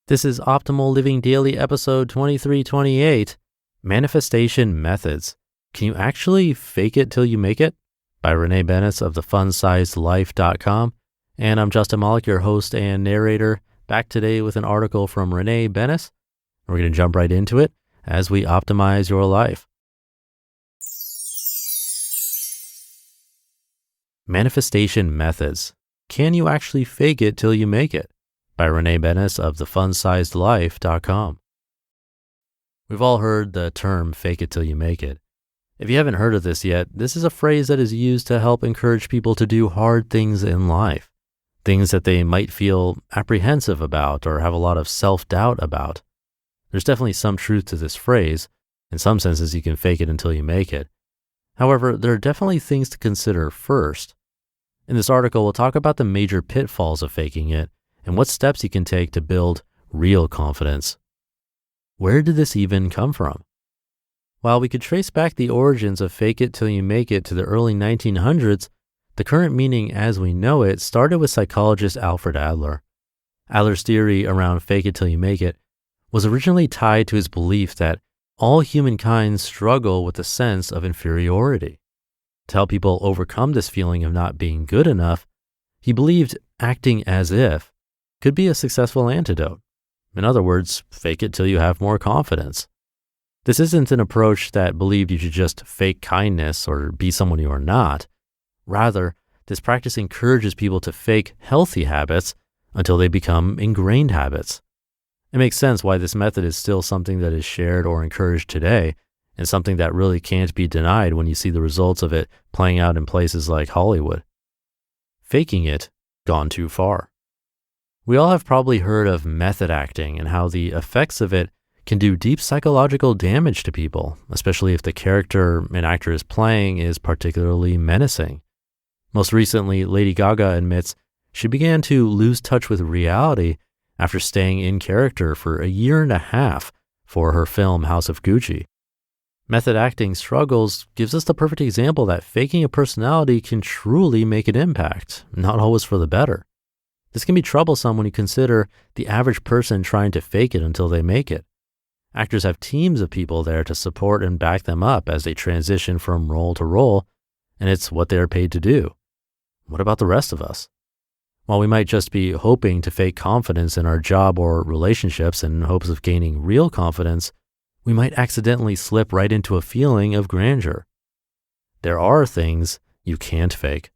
This is Optimal Living Daily episode 2328, Manifestation Methods. Can you actually fake it till you make it? By Renee of thefunsizedlife.com. And I'm Justin Malik, your host and narrator, back today with an article from Renee Bennis. We're going to jump right into it as we optimize your life. Manifestation Methods. Can you actually fake it till you make it? By Renee of thefunsizedlife.com. We've all heard the term fake it till you make it. If you haven't heard of this yet, this is a phrase that is used to help encourage people to do hard things in life, things that they might feel apprehensive about or have a lot of self-doubt about. There's definitely some truth to this phrase. In some senses, you can fake it until you make it. However, there are definitely things to consider first. In this article, we'll talk about the major pitfalls of faking it and what steps you can take to build real confidence. Where did this even come from? While we could trace back the origins of fake it till you make it to the early 1900s, the current meaning as we know it started with psychologist Alfred Adler. Adler's theory around fake it till you make it was originally tied to his belief that all humankind struggle with a sense of inferiority. To help people overcome this feeling of not being good enough, he believed acting as if could be a successful antidote. In other words, fake it till you have more confidence. This isn't an approach that believed you should just fake kindness or be someone you are not. Rather, this practice encourages people to fake healthy habits until they become ingrained habits. It makes sense why this method is still something that is shared or encouraged today, and something that really can't be denied when you see the results of it playing out in places like Hollywood. Faking it gone too far. We all have probably heard of method acting and how the effects of it can do deep psychological damage to people, especially if the character an actor is playing is particularly menacing. Most recently, Lady Gaga admits she began to lose touch with reality after staying in character for a year and a half for her film House of Gucci. Method acting struggles gives us the perfect example that faking a personality can truly make an impact, not always for the better. This can be troublesome when you consider the average person trying to fake it until they make it. Actors have teams of people there to support and back them up as they transition from role to role, and it's what they are paid to do. What about the rest of us? While we might just be hoping to fake confidence in our job or relationships in hopes of gaining real confidence, we might accidentally slip right into a feeling of grandeur. There are things you can't fake.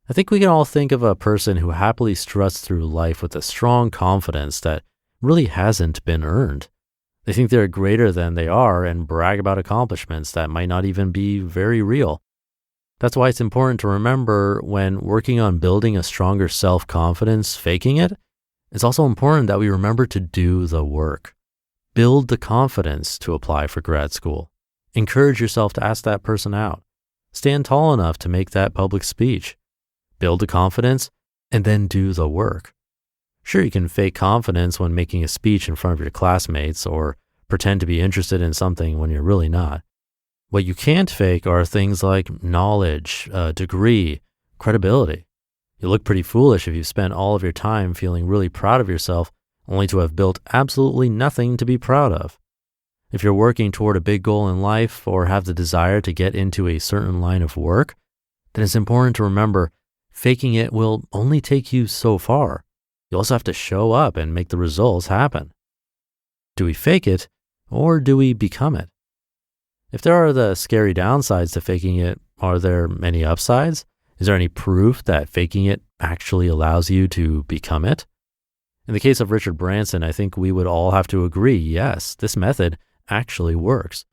I think we can all think of a person who happily struts through life with a strong confidence that really hasn't been earned. They think they're greater than they are and brag about accomplishments that might not even be very real. That's why it's important to remember when working on building a stronger self-confidence, faking it, it's also important that we remember to do the work. Build the confidence to apply for grad school. Encourage yourself to ask that person out. Stand tall enough to make that public speech. Build the confidence and then do the work. Sure, you can fake confidence when making a speech in front of your classmates or pretend to be interested in something when you're really not. What you can't fake are things like knowledge, degree, credibility. You look pretty foolish if you've spent all of your time feeling really proud of yourself only to have built absolutely nothing to be proud of. If you're working toward a big goal in life or have the desire to get into a certain line of work, then it's important to remember faking it will only take you so far. You also have to show up and make the results happen. Do we fake it or do we become it? If there are the scary downsides to faking it, are there any upsides? Is there any proof that faking it actually allows you to become it? In the case of Richard Branson, I think we would all have to agree, yes, this method actually works.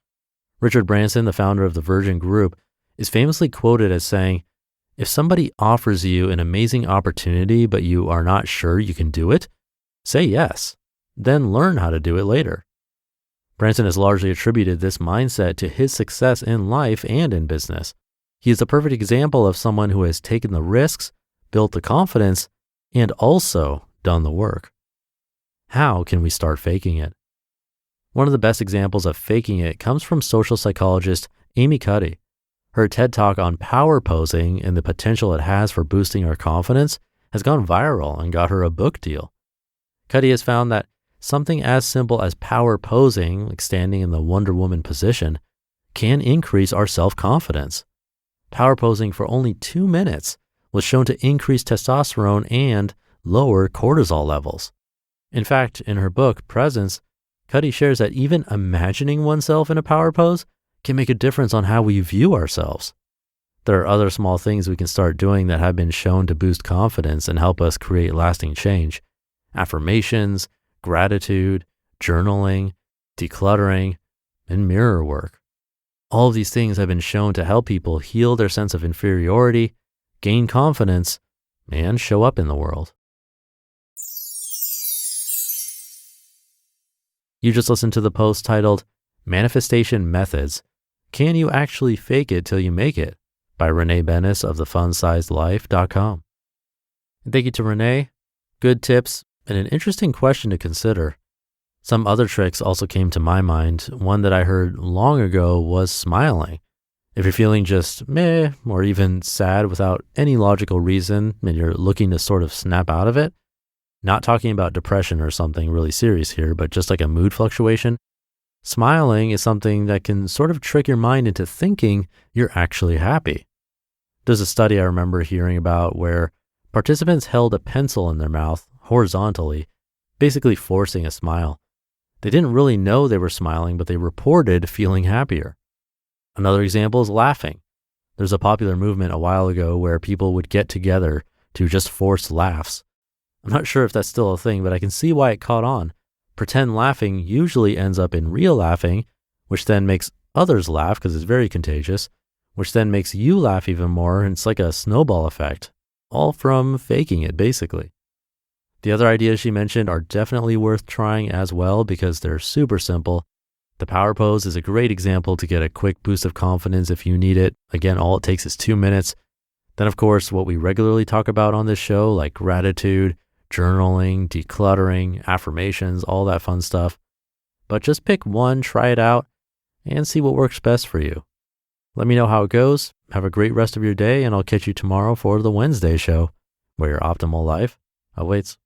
Richard Branson, the founder of the Virgin Group, is famously quoted as saying, "If somebody offers you an amazing opportunity but you are not sure you can do it, say yes, then learn how to do it later." Branson has largely attributed this mindset to his success in life and in business. He is a perfect example of someone who has taken the risks, built the confidence, and also done the work. How can we start faking it? One of the best examples of faking it comes from social psychologist Amy Cuddy. Her TED Talk on power posing and the potential it has for boosting our confidence has gone viral and got her a book deal. Cuddy has found that something as simple as power posing, like standing in the Wonder Woman position, can increase our self-confidence. Power posing for only 2 minutes was shown to increase testosterone and lower cortisol levels. In fact, in her book, Presence, Cuddy shares that even imagining oneself in a power pose can make a difference on how we view ourselves. There are other small things we can start doing that have been shown to boost confidence and help us create lasting change. Affirmations, gratitude, journaling, decluttering, and mirror work. All of these things have been shown to help people heal their sense of inferiority, gain confidence, and show up in the world. You just listened to the post titled, Manifestation Methods. Can You Actually Fake It Till You Make It? By Renee Bennis of thefunsizedlife.com. And thank you to Renee. Good tips and an interesting question to consider. Some other tricks also came to my mind. One that I heard long ago was smiling. If you're feeling just meh or even sad without any logical reason and you're looking to sort of snap out of it, not talking about depression or something really serious here, but just like a mood fluctuation, smiling is something that can sort of trick your mind into thinking you're actually happy. There's a study I remember hearing about where participants held a pencil in their mouth horizontally, basically forcing a smile. They didn't really know they were smiling, but they reported feeling happier. Another example is laughing. There's a popular movement a while ago where people would get together to just force laughs. I'm not sure if that's still a thing, but I can see why it caught on. Pretend laughing usually ends up in real laughing, which then makes others laugh because it's very contagious, which then makes you laugh even more, and it's like a snowball effect, all from faking it, basically. The other ideas she mentioned are definitely worth trying as well because they're super simple. The power pose is a great example to get a quick boost of confidence if you need it. Again, all it takes is 2 minutes. Then, of course, what we regularly talk about on this show, like gratitude, journaling, decluttering, affirmations, all that fun stuff. But just pick one, try it out, and see what works best for you. Let me know how it goes. Have a great rest of your day, and I'll catch you tomorrow for the Wednesday show, where your optimal life awaits.